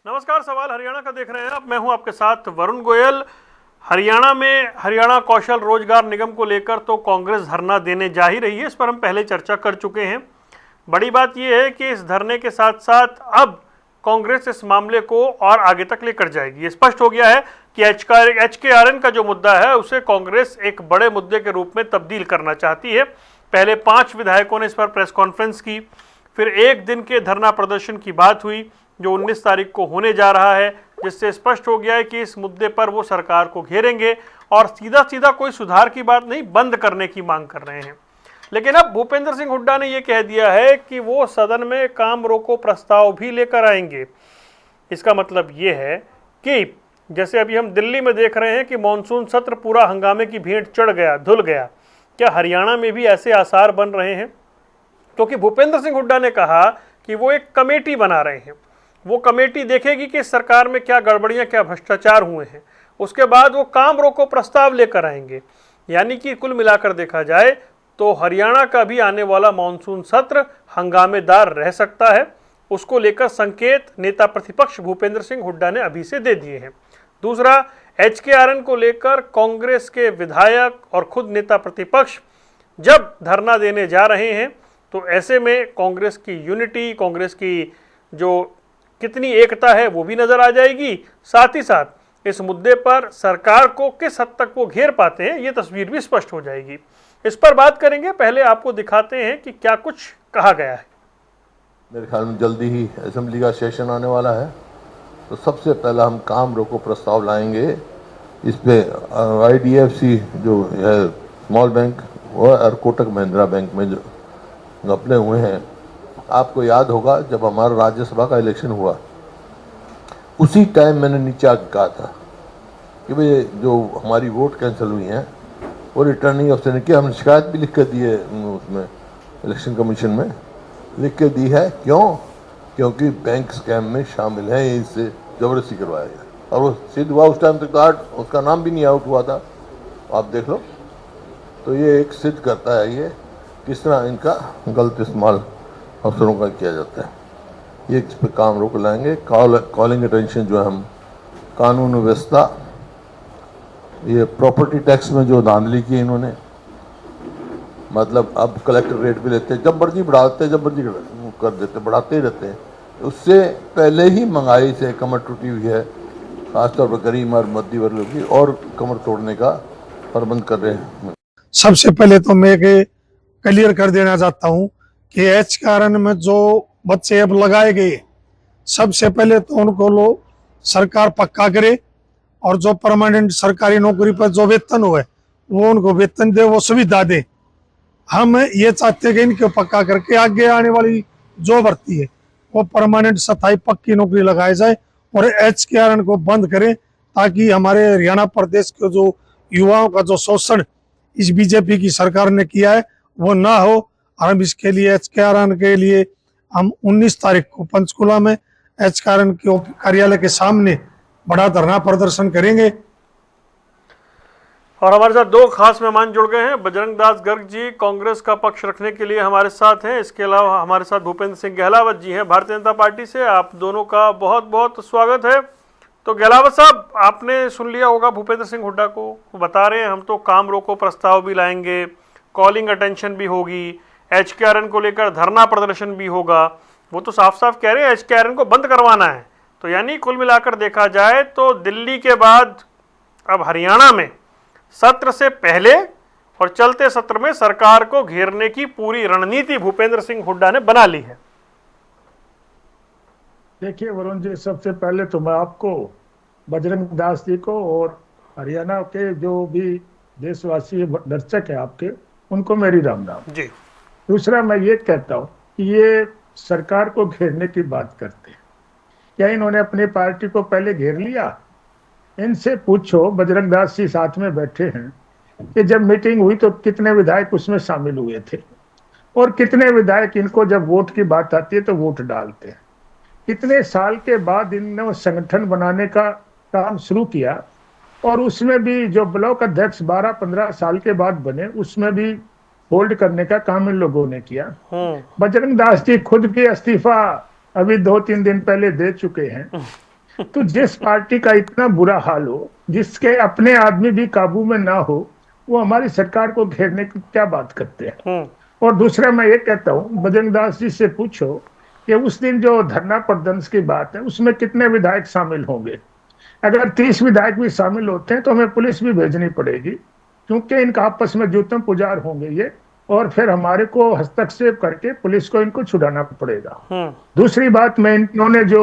नमस्कार, सवाल हरियाणा का देख रहे हैं आप। मैं हूं आपके साथ वरुण गोयल। हरियाणा में हरियाणा कौशल रोजगार निगम को लेकर तो कांग्रेस धरना देने जा ही रही है, इस पर हम पहले चर्चा कर चुके हैं। बड़ी बात यह है कि इस धरने के साथ साथ अब कांग्रेस इस मामले को और आगे तक लेकर जाएगी। ये स्पष्ट हो गया है कि HKRN का जो मुद्दा है उसे कांग्रेस एक बड़े मुद्दे के रूप में तब्दील करना चाहती है। पहले 5 विधायकों ने इस पर प्रेस कॉन्फ्रेंस की, फिर एक दिन के धरना प्रदर्शन की बात हुई जो 19 तारीख को होने जा रहा है, जिससे स्पष्ट हो गया है कि इस मुद्दे पर वो सरकार को घेरेंगे और सीधा सीधा कोई सुधार की बात नहीं, बंद करने की मांग कर रहे हैं। लेकिन अब भूपेंद्र सिंह हुड्डा ने यह कह दिया है कि वो सदन में काम रोको प्रस्ताव भी लेकर आएंगे। इसका मतलब ये है कि जैसे अभी हम दिल्ली में देख रहे हैं कि मानसून सत्र पूरा हंगामे की भेंट चढ़ गया, धुल गया, क्या हरियाणा में भी ऐसे आसार बन रहे हैं? क्योंकि भूपेंद्र सिंह हुड्डा ने कहा कि वो एक कमेटी बना रहे हैं। वो कमेटी देखेगी कि सरकार में क्या गड़बड़ियां, क्या भ्रष्टाचार हुए हैं, उसके बाद वो काम रोको प्रस्ताव लेकर आएंगे। यानी कि कुल मिलाकर देखा जाए तो हरियाणा का भी आने वाला मानसून सत्र हंगामेदार रह सकता है। उसको लेकर संकेत नेता प्रतिपक्ष भूपेंद्र सिंह हुड्डा ने अभी से दे दिए हैं। दूसरा, HKRN को लेकर कांग्रेस के विधायक और खुद नेता प्रतिपक्ष जब धरना देने जा रहे हैं तो ऐसे में कांग्रेस की यूनिटी, कांग्रेस की जो कितनी एकता है वो भी नजर आ जाएगी। साथ ही साथ इस मुद्दे पर सरकार को किस हद तक वो घेर पाते हैं ये तस्वीर भी स्पष्ट हो जाएगी। इस पर बात करेंगे। पहले आपको दिखाते हैं कि क्या कुछ कहा गया है। मेरे ख्याल में जल्दी ही असेंबली का सेशन आने वाला है, तो सबसे पहला हम काम रोको प्रस्ताव लाएंगे। इस पे IDFC जो है स्मॉल बैंक और कोटक महिंद्रा बैंक में जो घपले हुए हैं, आपको याद होगा जब हमारा राज्यसभा का इलेक्शन हुआ उसी टाइम मैंने नीचे आके कहा था कि भाई जो हमारी वोट कैंसिल हुई हैं वो रिटर्निंग अफसर ने किया। हमने शिकायत भी लिख कर दी है, उसमें इलेक्शन कमीशन में लिख के दी है। क्योंकि बैंक स्कैम में शामिल है, इससे ज़बरदस्ती करवाया गया और वो सिद्ध हुआ। उस टाइम तक तो उसका नाम भी नहीं आउट हुआ था, आप देख लो। तो ये एक सिद्ध करता है ये किस तरह इनका गलत इस्तेमाल अफसरों का किया जाता है। ये इस पर काम रोक लाएंगे। कॉलिंग अटेंशन जो है हम कानून व्यवस्था, ये प्रॉपर्टी टैक्स में जो धांधली की इन्होंने, मतलब अब कलेक्टर रेट भी लेते हैं, जब मर्जी बढ़ाते हैं, जब मर्जी कर देते, बढ़ाते ही रहते हैं। उससे पहले ही महंगाई से कमर टूटी हुई है, खासतौर पर गरीब और मध्य वर्ग की, और कमर तोड़ने का प्रबंध कर रहे हैं। सबसे पहले तो मैं क्लियर कर देना चाहता हूं कि HKRN में जो बच्चे अब लगाए गए, सबसे पहले तो उनको सरकार पक्का करे और जो परमानेंट सरकारी नौकरी पर जो वेतन हुए वो उनको वेतन दे, वो सुविधा दे। हम ये चाहते हैं कि इनको पक्का करके आगे आने वाली जो भर्ती है वो परमानेंट स्थायी पक्की नौकरी लगाई जाए और HKRN को बंद करें, ताकि हमारे हरियाणा प्रदेश के जो युवाओं का जो शोषण इस बीजेपी की सरकार ने किया है वो ना हो। और हम इसके लिए HKRN के लिए हम 19 तारीख को पंचकुला में HKRN के कार्यालय के सामने बड़ा धरना प्रदर्शन करेंगे। और हमारे साथ 2 खास मेहमान जुड़ गए हैं। बजरंग दास गर्ग जी कांग्रेस का पक्ष रखने के लिए हमारे साथ हैं। इसके अलावा हमारे साथ भूपेंद्र सिंह गहलावत जी हैं भारतीय जनता पार्टी से। आप दोनों का बहुत बहुत स्वागत है। तो गहलावत साहब, आपने सुन लिया होगा भूपेंद्र सिंह हुड्डा को, बता रहे हैं हम तो काम रोको प्रस्ताव भी लाएंगे, कॉलिंग अटेंशन भी होगी, HKRN को लेकर धरना प्रदर्शन भी होगा। वो तो साफ साफ कह रहे हैं HKRN को बंद करवाना है। तो यानी कुल मिलाकर देखा जाए तो दिल्ली के बाद अब हरियाणा में सत्र से पहले और चलते सत्र में सरकार को घेरने की पूरी रणनीति भूपेंद्र सिंह हुड्डा ने बना ली है। देखिए वरुण जी, सबसे पहले तो मैं आपको, बजरंग दास जी को और हरियाणा के जो भी देशवासी दर्शक है आपके, उनको मेरी राम राम जी। दूसरा, मैं ये कहता हूँ कि ये सरकार को घेरने की बात करते हैं, क्या इन्होंने अपनी पार्टी को पहले घेर लिया? इनसे पूछो, बजरंग दास जी साथ में बैठे हैं, कि जब मीटिंग हुई तो कितने विधायक उसमें शामिल हुए थे और कितने विधायक इनको जब वोट की बात आती है तो वोट डालते हैं। कितने साल के बाद इन्होंने संगठन बनाने का काम शुरू किया और उसमें भी जो ब्लॉक अध्यक्ष 12-15 साल के बाद बने, उसमें भी होल्ड करने का काम इन लोगों ने किया। बजरंग दास जी खुद के इस्तीफा अभी 2-3 दिन पहले दे चुके हैं। तो जिस पार्टी का इतना बुरा हाल हो, जिसके अपने आदमी भी काबू में ना हो, वो हमारी सरकार को घेरने की क्या बात करते हैं। और दूसरा मैं ये कहता हूँ, बजरंग दास जी से पूछो कि उस दिन जो धरना प्रदर्शन की बात है उसमें कितने विधायक शामिल होंगे। अगर 30 विधायक भी शामिल होते हैं तो हमें पुलिस भी भेजनी पड़ेगी, क्योंकि इनका आपस में जूतम पुजार होंगे ये, और फिर हमारे को हस्तक्षेप करके पुलिस को इनको छुड़ाना पड़ेगा। दूसरी बात, मैं इन्होंने जो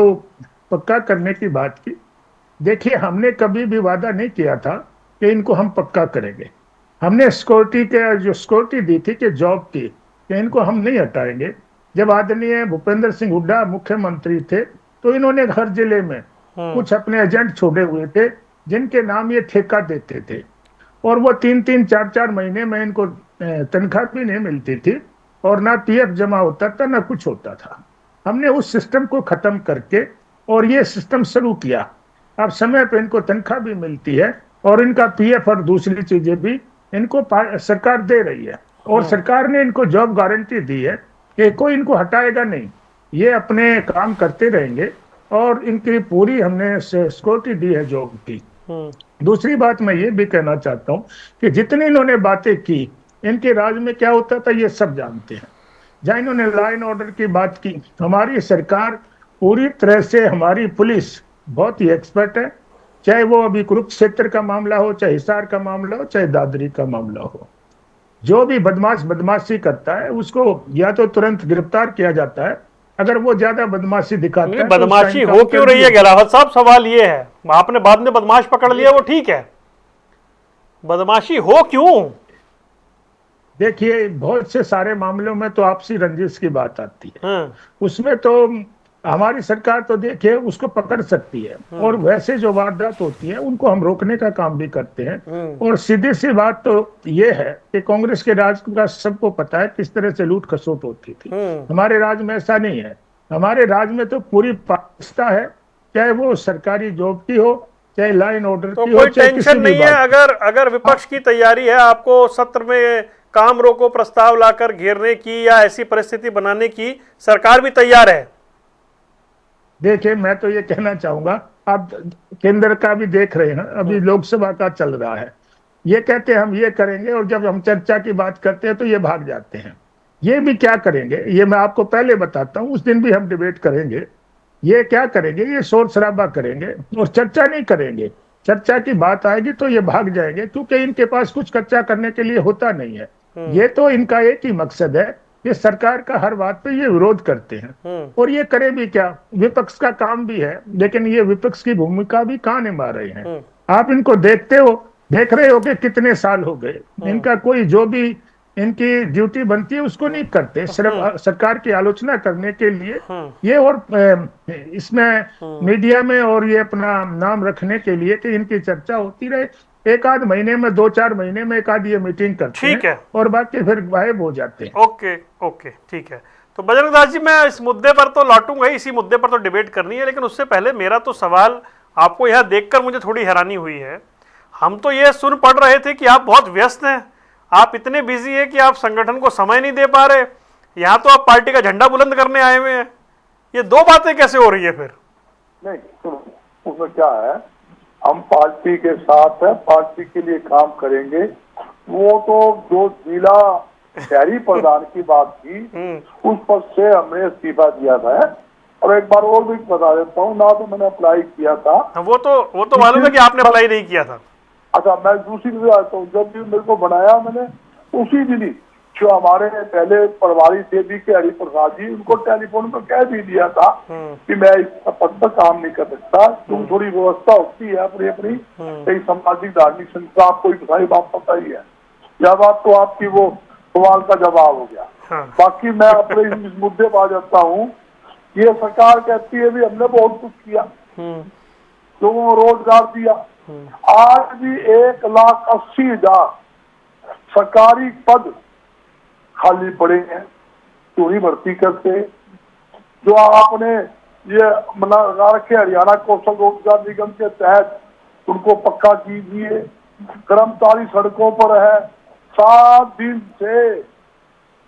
पक्का करने की बात की, देखिए हमने कभी भी वादा नहीं किया था कि इनको हम पक्का करेंगे। हमने सिक्योरिटी के जो सिक्योरिटी दी थी कि जॉब की, कि इनको हम नहीं हटाएंगे। जब आदरणीय भूपेंद्र सिंह हुड्डा मुख्यमंत्री थे तो इन्होंने हर जिले में कुछ अपने एजेंट छोड़े हुए थे जिनके नाम ये ठेका देते थे, और वो 3-3, 4-4 महीने में इनको तनख्वाह भी नहीं मिलती थी, और ना पीएफ जमा होता था ना कुछ होता था। हमने उस सिस्टम को खत्म करके और ये सिस्टम शुरू किया। अब समय पे इनको तनख्वाह भी मिलती है और इनका पीएफ और दूसरी चीजें भी इनको सरकार दे रही है, और सरकार ने इनको जॉब गारंटी दी है कि कोई इनको हटाएगा नहीं, ये अपने काम करते रहेंगे, और इनकी पूरी हमने सिक्योरिटी दी है जॉब की। दूसरी बात मैं ये भी कहना चाहता हूं कि जितनी इन्होंने बातें की, इनके राज में क्या होता था ये सब जानते हैं। जहां इन्होंने लॉ एंड ऑर्डर की बात की, हमारी सरकार पूरी तरह से, हमारी पुलिस बहुत ही एक्सपर्ट है, चाहे वो अभी कुरुक्षेत्र का मामला हो, चाहे हिसार का मामला हो, चाहे दादरी का मामला हो। जो भी बदमाश बदमाशी करता है उसको या तो तुरंत गिरफ्तार किया जाता है, अगर वो ज्यादा बदमाशी दिखाता है तो बदमाशी हो क्यों रही है गहलावत साहब, सवाल ये है। आपने बाद में बदमाश पकड़ लिया वो ठीक है, बदमाशी हो क्यों? देखिए बहुत से सारे मामलों में तो आपसी रंजिश की बात आती है, उसमें तो हमारी सरकार तो देखिए उसको पकड़ सकती है, और वैसे जो वारदात होती है उनको हम रोकने का काम भी करते हैं। और सीधी सी बात तो ये है कि कांग्रेस के राज का सबको पता है किस तरह से लूट खसोट होती थी। हमारे राज में ऐसा नहीं है। हमारे राज में तो पूरी पारदर्शिता है, चाहे वो सरकारी जॉब की हो, चाहे लॉ एंड ऑर्डर की हो, कोई टेंशन नहीं है। अगर विपक्ष की तैयारी है आपको सत्र में काम रोको प्रस्ताव लाकर घेरने की या ऐसी परिस्थिति बनाने की, सरकार भी तैयार है। देखिए मैं तो ये कहना चाहूंगा, आप केंद्र का भी देख रहे हैं, अभी लोकसभा का चल रहा है, ये कहते हैं हम ये करेंगे, और जब हम चर्चा की बात करते हैं तो ये भाग जाते हैं। ये भी क्या करेंगे ये मैं आपको पहले बताता हूं, उस दिन भी हम डिबेट करेंगे। ये क्या करेंगे, ये शोर शराबा करेंगे और चर्चा नहीं करेंगे। चर्चा की बात आएगी तो ये भाग जाएंगे, क्योंकि इनके पास कुछ चर्चा करने के लिए होता नहीं है। ये तो इनका एक ही मकसद है, ये सरकार का हर बात पे ये विरोध करते हैं, और ये करे भी क्या, विपक्ष का काम भी है, लेकिन ये विपक्ष की भूमिका भी कहाँ निभा रहे हैं। आप इनको देखते हो, देख रहे हो कि कितने साल हो गए, इनका कोई जो भी इनकी ड्यूटी बनती है उसको नहीं करते, सिर्फ सरकार की आलोचना करने के लिए ये, और इसमें मीडिया में, और ये अपना नाम रखने के लिए कि इनकी चर्चा होती रहे। एक आध महीने में, 2-4 महीने में एक आध ये मीटिंग करते ठीक है, और बाकी फिर गायब हो जाते हैं। ओके ओके ठीक है। तो बजरंग दास जी, मैं इस मुद्दे पर तो लौटूंगा, इसी मुद्दे पर तो डिबेट करनी है, लेकिन उससे पहले मेरा तो सवाल आपको यहाँ देखकर मुझे थोड़ी हैरानी हुई है। हम तो ये सुन पढ़ रहे थे कि आप बहुत व्यस्त हैं, आप इतने बिजी हैं कि आप संगठन को समय नहीं दे पा रहे, यहाँ तो आप पार्टी का झंडा बुलंद करने आए हुए हैं। ये दो बातें कैसे हो रही है फिर? नहीं, उसमें क्या है, हम पार्टी के साथ है, पार्टी के लिए काम करेंगे। वो तो जो जिला शहरी प्रधान की बात थी उस पद से हमने इस्तीफा दिया था। और एक बार और भी बता देता हूँ ना, तो मैंने अप्लाई किया था। वो तो मालूम है कि आपने अप्लाई नहीं किया था। अच्छा, मैं दूसरी चीज आता हूँ, जब भी मेरे को बनाया मैंने उसी दिन ही जो हमारे पहले प्रभारी थे बी के हरि प्रसाद जी, उनको टेलीफोन पर कह भी दिया था कि मैं इस पद पर काम नहीं कर सकता, तुम थोड़ी व्यवस्था होती है अपनी अपनी कई सामाजिक धार्मिक संस्था, आपको सारी बात पता ही है। यह बात तो आपकी वो सवाल का जवाब हो गया। बाकी मैं अपने इस मुद्दे पर आ जाता हूँ। ये सरकार कहती है भी हमने बहुत कुछ किया, लोगों को रोजगार दिया। आज भी 1,80,000 सरकारी पद खाली पड़े हैं, क्यों नहीं भर्ती करते? जो आपने ये लगा रखे हरियाणा कौशल रोजगार निगम के तहत, उनको पक्का कीजिए। कर्मचारी सड़कों पर है, 7 दिन से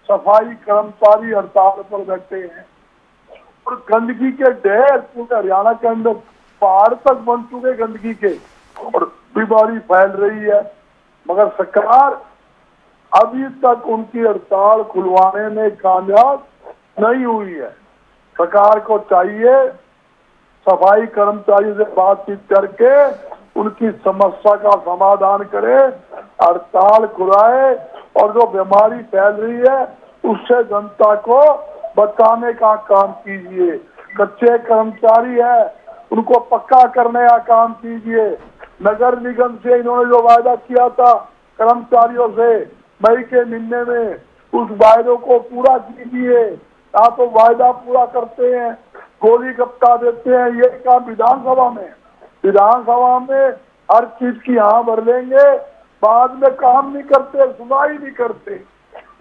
सफाई कर्मचारी हड़ताल पर बैठे हैं, और गंदगी के ढेर पूरे हरियाणा के अंदर पहाड़ तक बन चुके गंदगी के और बीमारी फैल रही है, मगर सरकार अभी तक उनकी हड़ताल खुलवाने में कामयाब नहीं हुई है। सरकार को चाहिए सफाई कर्मचारियों से बातचीत करके उनकी समस्या का समाधान करे, हड़ताल खुलाए और जो बीमारी फैल रही है उससे जनता को बचाने का काम कीजिए। कच्चे कर्मचारी है उनको पक्का करने का काम कीजिए। नगर निगम से इन्होंने जो वायदा किया था कर्मचारियों से मई के महीने में, उस वायदों को पूरा कीजिए। या तो वायदा पूरा करते हैं, गोली गप्पा देते हैं, ये काम विधानसभा में हर चीज की हाँ भर लेंगे, बाद में काम नहीं करते, सुनाई नहीं करते।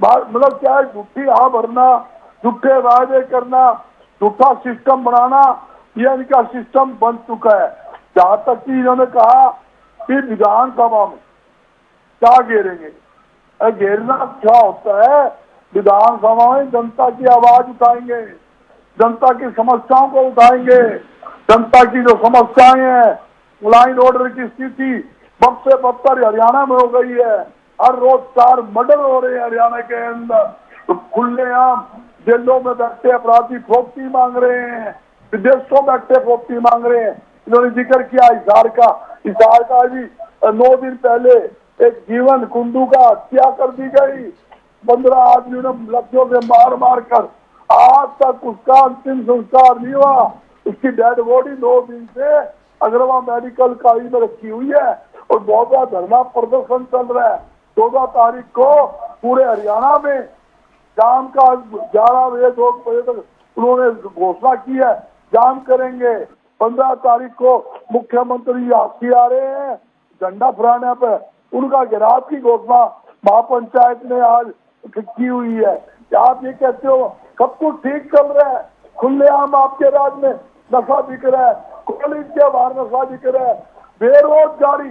मतलब क्या है, झूठी हाँ भरना, झूठे वायदे करना, झूठा सिस्टम बनाना, ये इनका सिस्टम बन चुका है। जहां तक कि इन्होंने कहा कि विधानसभा में क्या घेरेंगे, घेरना क्या होता है, विधानसभा में जनता की आवाज उठाएंगे, जनता की समस्याओं को उठाएंगे। जनता की जो समस्याएं हैं, लाइन ऑर्डर की स्थिति बद से बदतर हरियाणा में हो गई है। हर रोज 4 मर्डर हो रहे हैं हरियाणा के अंदर। तो खुलेआम जेलों में बैठे अपराधी फौकती मांग रहे हैं, विदेशों में बैठे फौकती मांग रहे हैं। इन्होंने जिक्र किया हिसार का भी 9 दिन पहले एक जीवन कुंडू का हत्या कर दी गई। 15 आदमियों ने लठियों से मार कर, आज तक उसका अंतिम संस्कार नहीं हुआ। उसकी डेड बॉडी 2 दिन से अग्रवा मेडिकल कॉलेज में रखी हुई है और बहुत बड़ा धरना प्रदर्शन चल रहा है। 14 तारीख को पूरे हरियाणा में जाम का 11 बजे 2 बजे तक उन्होंने घोषणा की है, जाम करेंगे। 15 तारीख को मुख्यमंत्री हाथी आ रहे हैं झंडा फहराने पे, उनका घेराव की घोषणा महापंचायत ने आज की हुई है। आप ये कहते हो सब कुछ ठीक चल रहा है, खुलेआम आपके राज्य में नशा बिक रहा है, कॉलेज के बाहर नशा बिक रहा है, बेरोजगारी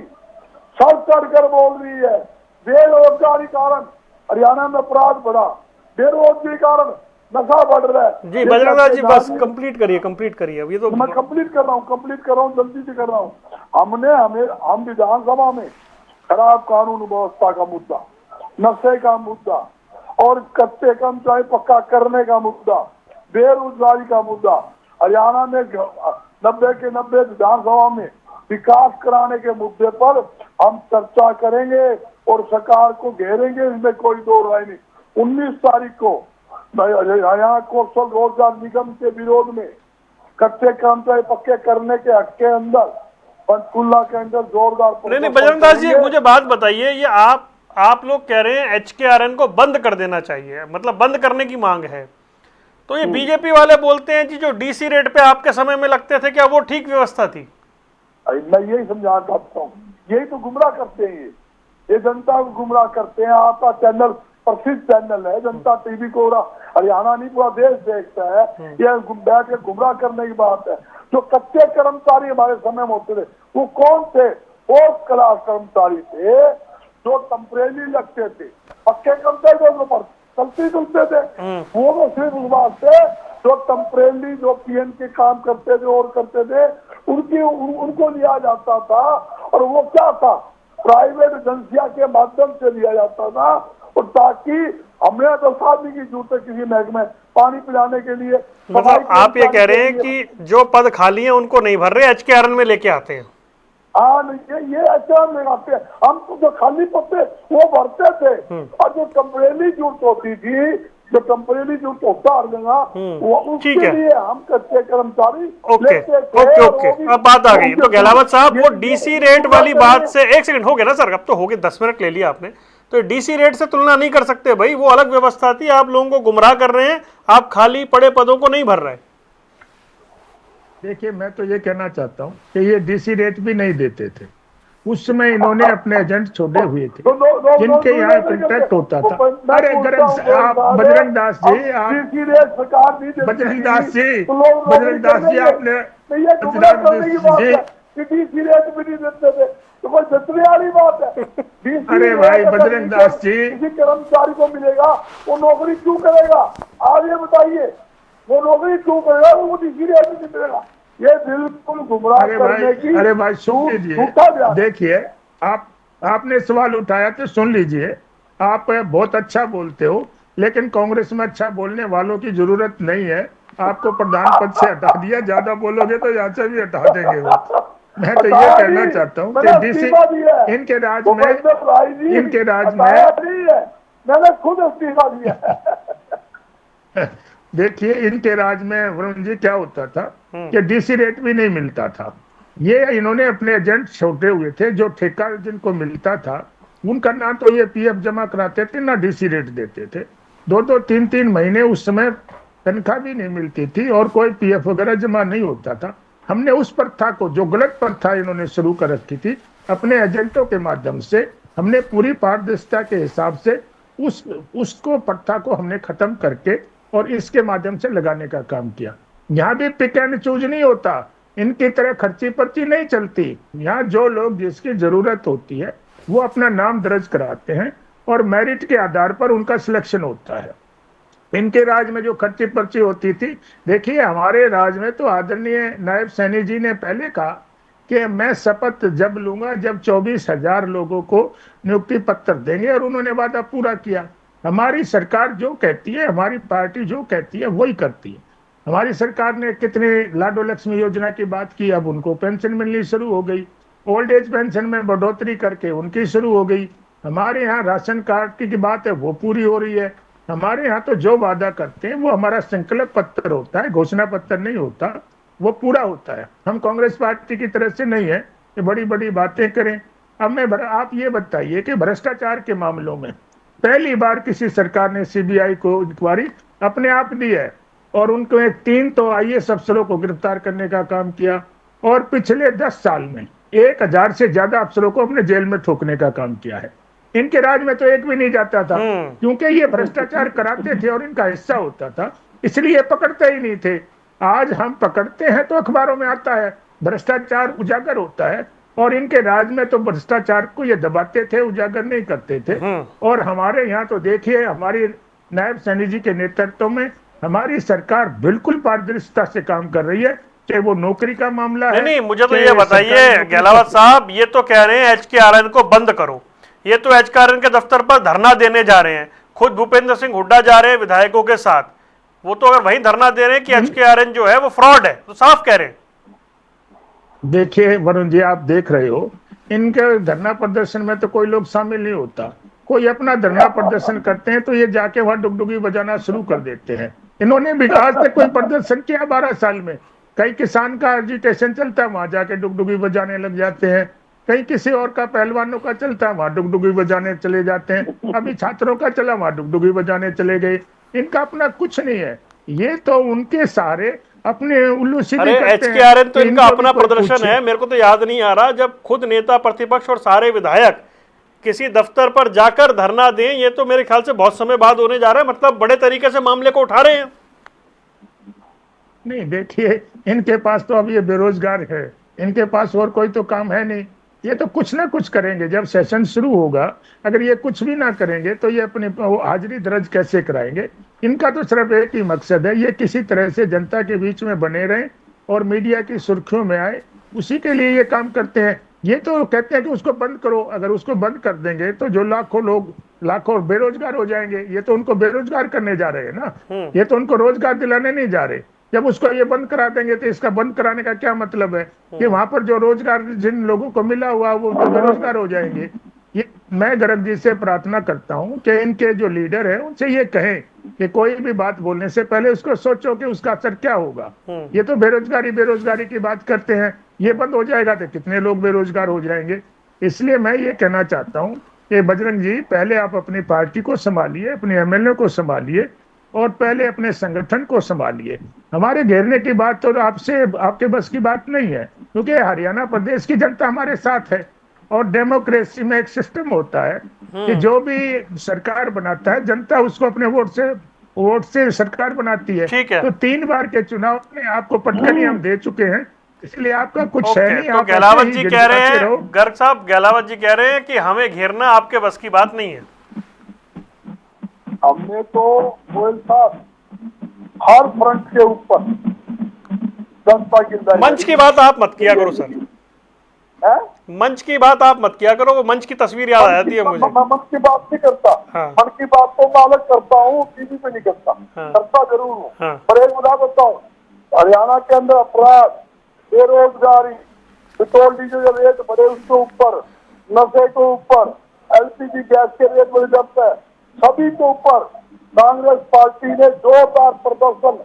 सर चढ़कर बोल रही है। बेरोजगारी कारण हरियाणा में अपराध बढ़ा, बेरोजगारी कारण नशा बढ़ रहा है। जी बजरंगदास जी बस कंप्लीट करिए अभी तो मैं कंप्लीट कर रहा हूँ, जल्दी से कर रहा हूँ। हम विधानसभा में खराब कानून व्यवस्था का मुद्दा, नशे का मुद्दा और कच्चे कर्मचारी पक्का करने का मुद्दा, बेरोजगारी का मुद्दा, हरियाणा में 90 के 90 विधानसभा में विकास कराने के मुद्दे पर हम चर्चा करेंगे और सरकार को घेरेंगे, इसमें कोई दो राय नहीं। 19 तारीख को हरियाणा कौशल रोजगार निगम के विरोध में कच्चे कर्मचारी पक्के करने के हक के अंदर पंचकुला के अंदर जोरदार नहीं बजरंगदास जी, मुझे बात बताइए, ये आप लोग कह रहे हैं HKRN को बंद कर देना चाहिए, मतलब बंद करने की मांग है, तो ये बीजेपी वाले बोलते हैं कि जो DC रेट पे आपके समय में लगते थे, क्या वो ठीक व्यवस्था थी? मैं यही समझाना चाहता हूँ, यही तो गुमराह करते हैं, ये जनता को गुमराह करते हैं। आपका चैनल प्रसिद्ध चैनल है, जनता टीवी को हरियाणा नहीं पूरा देश देखता है, ये बैठ के गुमराह करने की बात है। जो कच्चे कर्मचारी हमारे समय में होते थे वो कौन थे? फोर्थ क्लास कर्मचारी थे जो टेम्परेरी लगते थे, पक्के कर्मचारी जो चलते चलते थे वो तो सिर्फ उस बात से जो टेम्परेरी जो PN के काम करते थे और करते थे उनको लिया जाता था। और वो क्या था, प्राइवेट एजेंसिया के माध्यम से लिया जाता था, और ताकि हमने 10 आदमी की जरूरत है किसी महकमे पानी पिलाने के लिए। मतलब आप ये कह रहे हैं कि जो पद खाली हैं उनको नहीं भर रहे, HKRN में लेके आते हैं। हाँ, ये HKRN में आते हैं। हम तो जो खाली पत्ते वो भरते थे, और जो टेम्परेरी जरूरत होती थी, जो टेम्परेरी जरूरत होता हर जगह, वो उसके लिए हम कच्चे कर्मचारी लेते थे। अब बात आ गई तो गहलावत साहब, वो DC रेट वाली बात से, एक सेकंड हो गया ना सर, अब तो हो गए, 10 मिनट ले लिया आपने, तो DC रेट से तुलना नहीं कर सकते भाई, वो अलग व्यवस्था थी, आप लोगों को गुमराह कर रहे हैं, आप खाली पड़े पदों को नहीं भर रहे। देखिए, मैं तो ये कहना चाहता हूँ कि ये DC रेट भी नहीं देते थे उस समय, इन्होंने अपने एजेंट छोड़े हुए थे जिनके यहाँ कॉन्ट्रैक्ट होता था। अरे बजरंग दास जी, आपने अरे भाई बजरंग दास जी, किसी कर्मचारी को मिलेगा वो नौकरी क्यों करेगा? आप ये बताइए, वो नौकरी क्यों करेगा? वो DC रेट नहीं मिलेगा, ये बिल्कुल गुमराह करने की अरे भाई सुन लीजिए, झूठा बयान। देखिए आपने सवाल उठाया तो सुन लीजिए। आप बहुत अच्छा बोलते हो, लेकिन कांग्रेस में अच्छा बोलने वालों की जरूरत नहीं है। आपको प्रधान पद से हटा दिया, ज्यादा बोलोगे तो यहाँ से भी हटा देंगे वो। मैं तो ये हटाया कहना नहीं, चाहता हूँ मैंने कि डीसी इस्तीफा दिया है। इनके राज में भूपेंद्र राय जी इनके राज में हटाया नहीं है, मैंने खुद इस्तीफा दिया है। देखिए इनके राज में वरुण जी क्या होता था कि डीसी रेट भी नहीं मिलता था। ये इन्होंने अपने एजेंट छोटे हुए थे, जो ठेका जिनको मिलता था उनका ना तो ये पीएफ जमा कराते थे ना डीसी रेट देते थे। 2-2 3-3 महीने उस समय तनख्वाह भी नहीं मिलती थी और कोई पीएफ वगैरह जमा नहीं होता था। हमने उस प्रथा को, जो गलत प्रथा इन्होंने शुरू कर रखी थी, अपने एजेंटों के माध्यम से हमने पूरी पारदर्शिता के हिसाब से उसको प्रथा को हमने खत्म करके और इसके माध्यम से लगाने का काम किया। यहाँ भी पिक एंड चूज नहीं होता, इनकी तरह खर्ची पर्ची नहीं चलती। यहाँ जो लोग जिसकी जरूरत होती है वो अपना नाम दर्ज कराते हैं और मेरिट के आधार पर उनका सिलेक्शन होता है। इनके राज में जो खर्ची पर्ची होती थी, देखिए हमारे राज में तो आदरणीय नायब सैनी जी ने पहले कहा कि मैं शपथ जब लूंगा जब 24,000 लोगों को नियुक्ति पत्र देंगे, और उन्होंने वादा पूरा किया। हमारी सरकार जो कहती है, हमारी पार्टी जो कहती है वही करती है। हमारी सरकार ने कितने लाडो लक्ष्मी योजना की बात की, अब उनको पेंशन मिलनी शुरू हो गई। ओल्ड एज पेंशन में बढ़ोतरी करके उनकी शुरू हो गई। हमारे यहाँ राशन कार्ड की बात है वो पूरी हो रही है। हमारे यहाँ तो जो वादा करते हैं वो हमारा संकल्प पत्र होता है, घोषणा पत्र नहीं होता, वो पूरा होता है। हम कांग्रेस पार्टी की तरफ से नहीं है कि बड़ी बड़ी बातें करें। अब आप ये बताइए कि भ्रष्टाचार के मामलों में पहली बार किसी सरकार ने सीबीआई को इंक्वायरी अपने आप दी है, और उनको 3 तो आईएएस अफसरों को गिरफ्तार करने का काम किया, और पिछले 10 साल में 1000 से ज्यादा अफसरों को अपने जेल में ठोकने का काम किया है। इनके राज में तो एक भी नहीं जाता था, क्योंकि ये भ्रष्टाचार कराते थे और इनका हिस्सा होता था, इसलिए पकड़ते ही नहीं थे। आज हम पकड़ते हैं तो अखबारों में आता है, भ्रष्टाचार उजागर होता है, और इनके राज में तो भ्रष्टाचार को ये दबाते थे, उजागर नहीं करते थे। और हमारे यहाँ तो देखिए, हमारी नायब सैनी जी के नेतृत्व में हमारी सरकार बिल्कुल पारदर्शिता से काम कर रही है, चाहे वो नौकरी का मामला है। नहीं, मुझे तो ये बताइए गहलावत साहब, ये तो कह रहे हैं HKRN को बंद करो, ये तो HKRN के दफ्तर पर धरना देने जा रहे हैं, खुद भूपेंद्र सिंह हुड्डा जा रहे हैं विधायकों के साथ। वो तो अगर वहीं धरना दे रहे हैं कि HKRN जो है वो फ्रॉड है, तो साफ कह रहे हैं। देखिए वरुण जी, आप देख रहे हो इनके धरना प्रदर्शन में तो कोई लोग शामिल नहीं होता। कोई अपना धरना प्रदर्शन करते हैं तो ये जाके वहां डुगडुगी बजाना शुरू कर देते हैं। इन्होंने विकास तक कोई प्रदर्शन किया 12 साल में? कहीं किसान का एजिटेशन चलता है, वहां जाके डुगडुगी बजाने लग जाते हैं। कहीं किसी और का, पहलवानों का चलता है, वहां डुगडुगी बजाने चले जाते हैं। अभी छात्रों का चला, वहां डुगडुगी बजाने चले गए। इनका अपना कुछ नहीं है, ये तो उनके सारे अपने उल्लू सीधी करते हैं। HKRN तो इनका अपना प्रदर्शन है। मेरे को तो याद नहीं आ रहा जब खुद नेता प्रतिपक्ष और सारे विधायक किसी दफ्तर पर जाकर धरना दें। ये तो मेरे ख्याल से बहुत समय बाद होने जा रहा है, मतलब बड़े तरीके से मामले को उठा रहे हैं। नहीं, देखिए इनके पास तो अब ये बेरोजगार है, इनके पास और कोई तो काम है नहीं। ये तो कुछ ना कुछ करेंगे। जब सेशन शुरू होगा, अगर ये कुछ भी ना करेंगे तो ये अपनी हाजिरी दर्ज कैसे कराएंगे? इनका तो सिर्फ एक ही मकसद है, ये किसी तरह से जनता के बीच में बने रहें और मीडिया की सुर्खियों में आए, उसी के लिए ये काम करते हैं। ये तो कहते हैं कि उसको बंद करो, अगर उसको बंद कर देंगे तो जो लाखों लोग, लाखों बेरोजगार हो जाएंगे। ये तो उनको बेरोजगार करने जा रहे हैं ना, ये तो उनको रोजगार दिलाने नहीं जा रहे। जब उसको ये बंद करा देंगे तो इसका बंद कराने का क्या मतलब है कि वहां पर जो रोजगार जिन लोगों को मिला हुआ वो तो बेरोजगार हो जाएंगे। ये मैं गर्ग जी से प्रार्थना करता हूं कि इनके जो लीडर है उनसे ये कहें कि कोई भी बात बोलने से पहले उसको सोचो कि उसका असर क्या होगा। ये तो बेरोजगारी की बात करते हैं, ये बंद हो जाएगा तो कितने लोग बेरोजगार हो जाएंगे। इसलिए मैं ये कहना चाहता हूं कि बजरंग जी, पहले आप अपनी पार्टी को संभालिए, अपने MLA को संभालिए और पहले अपने संगठन को संभालिए। हमारे घेरने की बात तो आपसे, आपके बस की बात नहीं है, क्योंकि हरियाणा प्रदेश की जनता हमारे साथ है। और डेमोक्रेसी में एक सिस्टम होता है कि जो भी सरकार बनाता है जनता उसको अपने वोट से सरकार बनाती है। तो 3 बार के चुनाव में आपको पटकनी हम दे चुके हैं, इसलिए आपका कुछ है नहीं। तो गहलावत जी कह रहे हैं, गर्ग साहब गहलावत जी कह रहे हैं कि हमें घेरना आपके बस की बात नहीं है। हमने तो गोयल साहब हर फ्रंट के ऊपर जनता की मंच की बात आप मत किया करो सर, है। मंच की बात आप मत किया करो, वो मंच की तस्वीर याद आ जाती है मुझे। मैं मन की बात नहीं करता, हाँ। मन की बात तो मैं अलग करता हूँ, टीवी पे नहीं करता। हाँ। करता जरूर हूँ। हाँ। पर एक बता देता हूँ, हरियाणा के अंदर अपराध, बेरोजगारी, पेट्रोल डीजल के रेट बढ़े उसके ऊपर, नशे के ऊपर, एलपीजी गैस के रेट बढ़े जब है, सभी के ऊपर कांग्रेस पार्टी ने जोरदार प्रदर्शन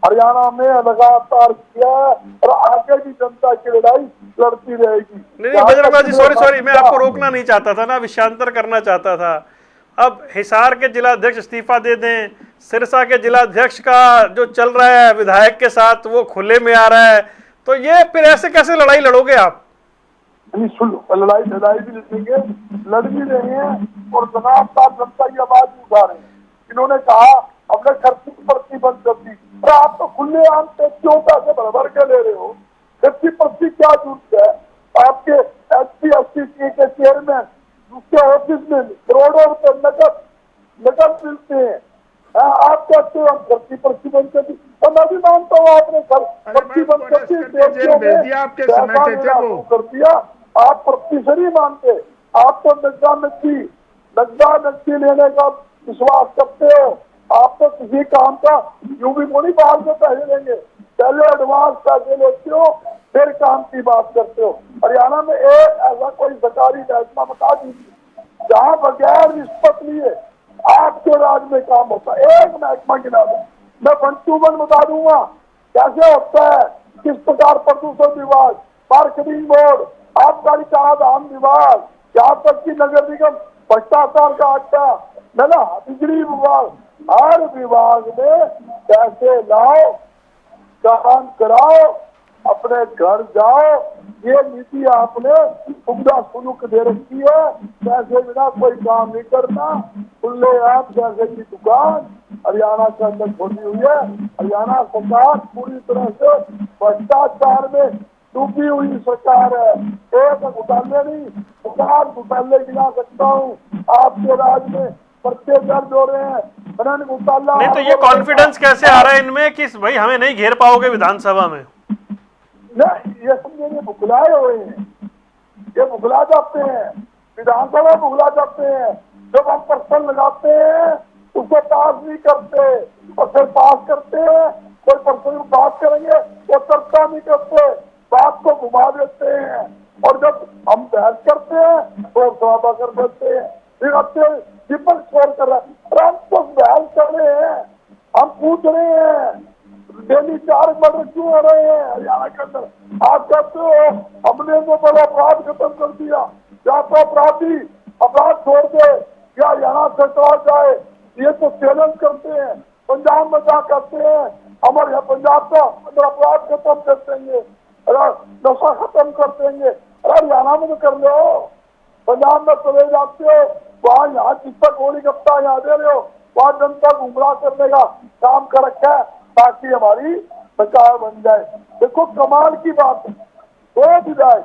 हरियाणा में लगातार किया है और आगे भी जनता की लड़ाई लड़ती रहेगी। नहीं बजरंग जी, सॉरी, मैं आपको रोकना नहीं चाहता था ना, विषयांतर करना चाहता था। अब हिसार के जिलाध्यक्ष इस्तीफा दे दें, सिरसा के जिलाध्यक्छ का जो चल रहा है विधायक के साथ वो खुले में आ रहा है, तो ये फिर ऐसे कैसे लड़ाई लड़ोगे आप? लड़ाई भी लड़ेंगे, लड़ भी रहे हैं और लगातार जनता की आवाज उठा रहे हैं। इन्होंने कहा हमने खर्ची पर्ची बंद कर दी, अरे आप तो खुले आम पे क्यों पैसे भर के ले रहे हो? खर्ची पर्ची क्या जरूरत है? आपके SC के चेयरमैन उसके ऑफिस में करोड़ों रुपए नकद मिलते हैं, आप कहते हो हम खर्ची पर्ची बंद कर दी। तो मैं भी मानता हूँ आपने पर्ची बंद कर दी, कर दिया। आप पर्ची से नहीं मानते, आप तो नकदी लेने का विश्वास करते हो। आप तो किसी काम का यूं भी नहीं बाहर से पैसे देंगे, पहले एडवांस पैसे लेते हो फिर काम की बात करते हो। हरियाणा में एक ऐसा कोई सरकारी महकमा बता दीजिए जहाँ बगैर रिश्वत लिए आपके राज में काम होता है, एक महकमा गिना दो। मैं 1 बता दूंगा कैसे होता है, किस प्रकार प्रदूषण विभाग, मार्केटिंग बोर्ड, आबकारी कराधान विभाग, यहाँ तक की नगर निगम भ्रष्टाचार का अड्डा, ना बिजली विभाग, हर विभाग में पैसे लाओ, काम कराओ, अपने घर जाओ। ये नीति आपने सुविधा सुलूक दे रखी है, पैसे बिना कोई काम नहीं करना, खुले आप पैसे की दुकान हरियाणा के अंदर खोली हुई है। हरियाणा सरकार पूरी तरह से भ्रष्टाचार में डूबी हुई सरकार है। एक घोटाले नहीं, 50 घोटाले गिना सकता हूँ आपके राज में, पर्चे दर्ज हो रहे हैं। नहीं तो ये कॉन्फिडेंस कैसे आ रहा है इनमें कि भाई हमें नहीं घेर पाओगे विधानसभा में? ये समझे बुखलाए हुए हैं, ये बुखला जाते हैं, विधानसभा बुखला जाते हैं। जब हम पर्सन लगाते हैं उसको पास नहीं करते और फिर पास करते हैं, कोई पर्सन बात करेंगे वो चर्चा नहीं करते, बात को घुमा देते हैं और जब हम बहस करते हैं तो सवाबा कर देते हैं। फिर अच्छे विपक्ष स्कोर कर रहा है, हम तो बहस कर रहे हैं, हम पूछ रहे हैं डेली 4 मर्डर क्यों हो रहे हैं हरियाणा के अंदर? आप कहते हो हमने तो बड़ा अपराध खत्म कर दिया, या तो अपराध छोड़ दे या हरियाणा सरकार जाए, ये तो चैलेंज करते हैं। पंजाब में क्या करते हैं, हमारे यहाँ पंजाब का अंदर अपराध खत्म कर देंगे, नशा खत्म कर देंगे। अरे हरियाणा में तो कर लो, पंजाब में चले जाते हो, वहाँ यहाँ जिसका गोली गप्पा यहाँ दे रहे हो, वहाँ जनता गुमराह करने का काम कर रखा है ताकि हमारी सरकार बन जाए। देखो कमाल की बात है, 2 विधायक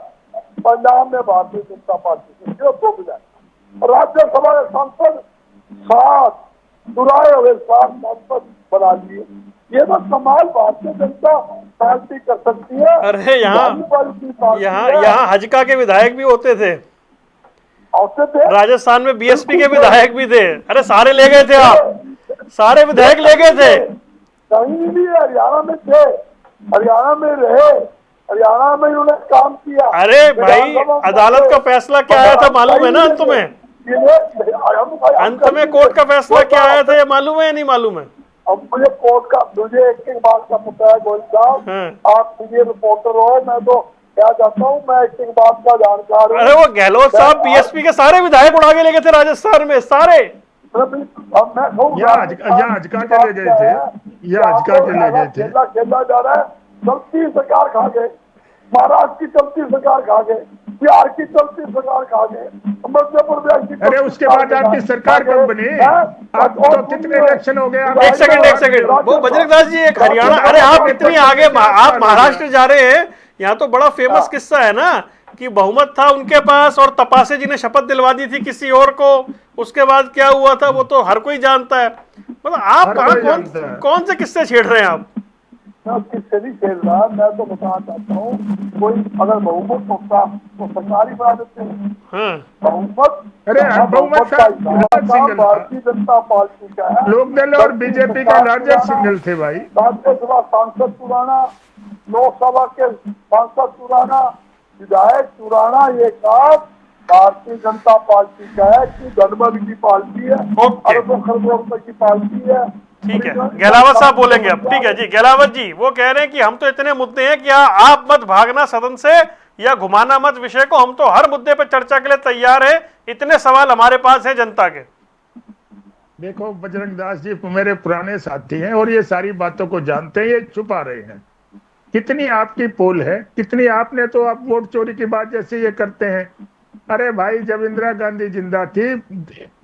पंजाब में भारतीय जनता पार्टी के 2 विधायक, राज्यसभा के सांसद 7 चुराए हुए 7 सांसद बना लिए। ये तो कमाल भारतीय जनता पार्टी कर सकती है। अरे यहाँ हजका के विधायक भी होते थे, राजस्थान में बीएसपी के विधायक भी थे। अरे सारे ले गए थे आप, सारे विधायक ले गए थे। कहीं भी हरियाणा में थे, हरियाणा में रहे, हरियाणा में उन्होंने काम किया। अरे भाई अदालत का फैसला क्या आया था मालूम है ना? अंत में कोर्ट का फैसला क्या आया था ये मालूम है या नहीं मालूम है? अब मुझे कोर्ट का, मुझे एक बात का पता है गोयल साहब, आप सीनियर रिपोर्टर हो, मैं तो क्या चाहता हूँ, मैं एक बात का जानकार हूँ। अरे वो गहलोत साहब बीएसपी के सारे विधायक उड़ा के ले गए थे राजस्थान में, सारे। खेला जा रहा है, चलती सरकार खा गए, महाराष्ट्र की चलती सरकार खा गए, बिहार की चलती सरकार खा गए, मध्य प्रदेश। अरे उसके बाद आपकी सरकार कब बनी? आप तो कितने इलेक्शन हो गए? एक सेकंड वो बजरंग दास जी, एक हरियाणा, अरे आप इतनी आगे, आप महाराष्ट्र जा रहे हैं। यहाँ तो बड़ा फेमस किस्सा है ना कि बहुमत था उनके पास और तपासे जी ने शपथ दिलवा दी थी किसी और को, उसके बाद क्या हुआ था वो तो हर कोई जानता है। मतलब आप कौन से किस्से छेड़ रहे हैं आप? मैं किससे नहीं खेल रहा। मैं तो बताना चाहता हूँ, कोई अगर बहुमत होता तो सरकार ही बना देते हैं। बहुमत, अरे बहुमत का लार्ज सिंगल था, भारतीय जनता पार्टी का है। लोकदल और बीजेपी का लार्जेस्ट सिंगल थे भाई। राज्यसभा सांसद चुराना, लोकसभा के सांसद चुराना, विधायक चुराना, ये काम भारतीय जनता पार्टी का है कि जनबल की पार्टी है, अरबों खरबों रुपए की पार्टी है। ठीक है, गहलावत साहब बोलेंगे अब। ठीक है जी, गहलावत जी वो कह रहे हैं कि हम तो इतने मुद्दे हैं कि आप मत भागना सदन से या घुमाना मत विषय को, हम तो हर मुद्दे पर चर्चा के लिए तैयार है, इतने सवाल हमारे पास हैं जनता के। देखो बजरंग दास जी मेरे पुराने साथी हैं और ये सारी बातों को जानते हैं, ये छुपा रहे हैं। कितनी आपकी पोल है, कितनी आपने तो आप वोट चोरी की बात जैसे ये करते हैं। अरे भाई जब इंदिरा गांधी जिंदा थी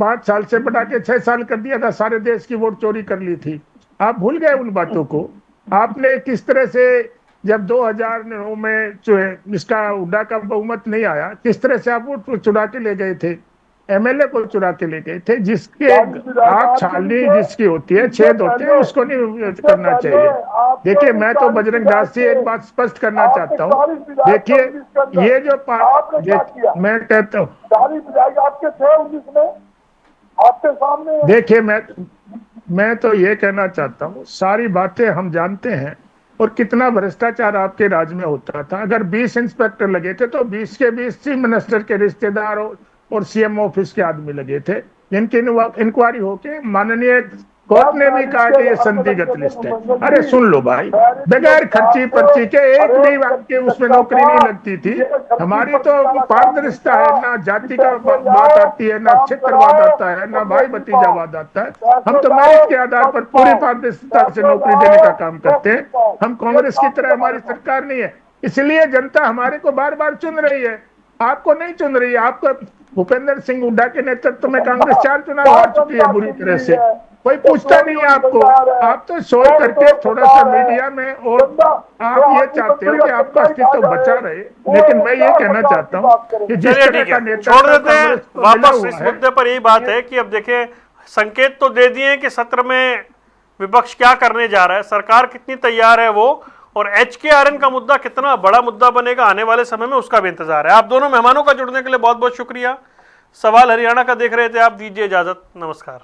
5 साल से बढ़ा के 6 साल कर दिया था, सारे देश की वोट चोरी कर ली थी। आप भूल गए उन बातों को। आपने किस तरह से जब 2009 में जो है इसका हुड्डा का बहुमत नहीं आया, किस तरह से आप वोट चुरा के ले गए थे, एमएलए को चुरा के ले गए थे। जिसके आग छालनी जिसकी होती है, छेद होते हैं, उसको नहीं करना चाहिए। देखिए मैं तो बजरंग दास जी एक बात स्पष्ट करना चाहता हूँ। देखिए ये जो मैं कहता हूँ, आपके थे 19 में आपके सामने। देखिए मैं तो ये कहना चाहता हूँ, सारी बातें हम जानते हैं और कितना भ्रष्टाचार आपके राज्य में होता था। अगर 20 इंस्पेक्टर लगे थे तो 20 के 20 चीफ मिनिस्टर के रिश्तेदार और सीएम ऑफिस के आदमी लगे थे, जिनकी इंक्वायरी होके माननीय कोर्ट ने भी कहा कि ये संदिग्ध लिस्ट है। अरे सुन लो भाई, बगैर खर्ची पर्ची के एक भी आपके उसमें नौकरी नहीं लगती थी। हमारी तो पारदर्शिता है, ना जाति का बात आती है, ना क्षेत्रवाद आता है, ना भाई भतीजावाद आता है। हम तो मेरिट के आधार पर पूरी पारदर्शिता से नौकरी देने का काम करते हैं। हम कांग्रेस की तरह हमारी सरकार नहीं है, इसलिए जनता हमारे को बार बार चुन रही है, आपको नहीं चुन रही है। आपको भूपेंद्र सिंह हुड्डा के नेतृत्व में कांग्रेस 4 चुनाव हार चुकी है बुरी तरह से, कोई पूछता नहीं है आपको। आप तो शोर करके थोड़ा सा मीडिया में, और आप ये चाहते हो कि आपका अस्तित्व बचा रहे, लेकिन मैं ये कहना चाहता हूँ कि जिस तरह का नेता छोड़ देते हैं वापस इस मुद्दे पर। यही बात है कि अब देखें, संकेत तो दे दिए कि सत्र में विपक्ष क्या करने जा रहा है, सरकार कितनी तैयार है वो, और HKRN का मुद्दा कितना बड़ा मुद्दा बनेगा आने वाले समय में, उसका भी इंतजार है। आप दोनों मेहमानों का जुड़ने के लिए बहुत बहुत शुक्रिया। सवाल हरियाणा का देख रहे थे आप, दीजिए इजाजत, नमस्कार।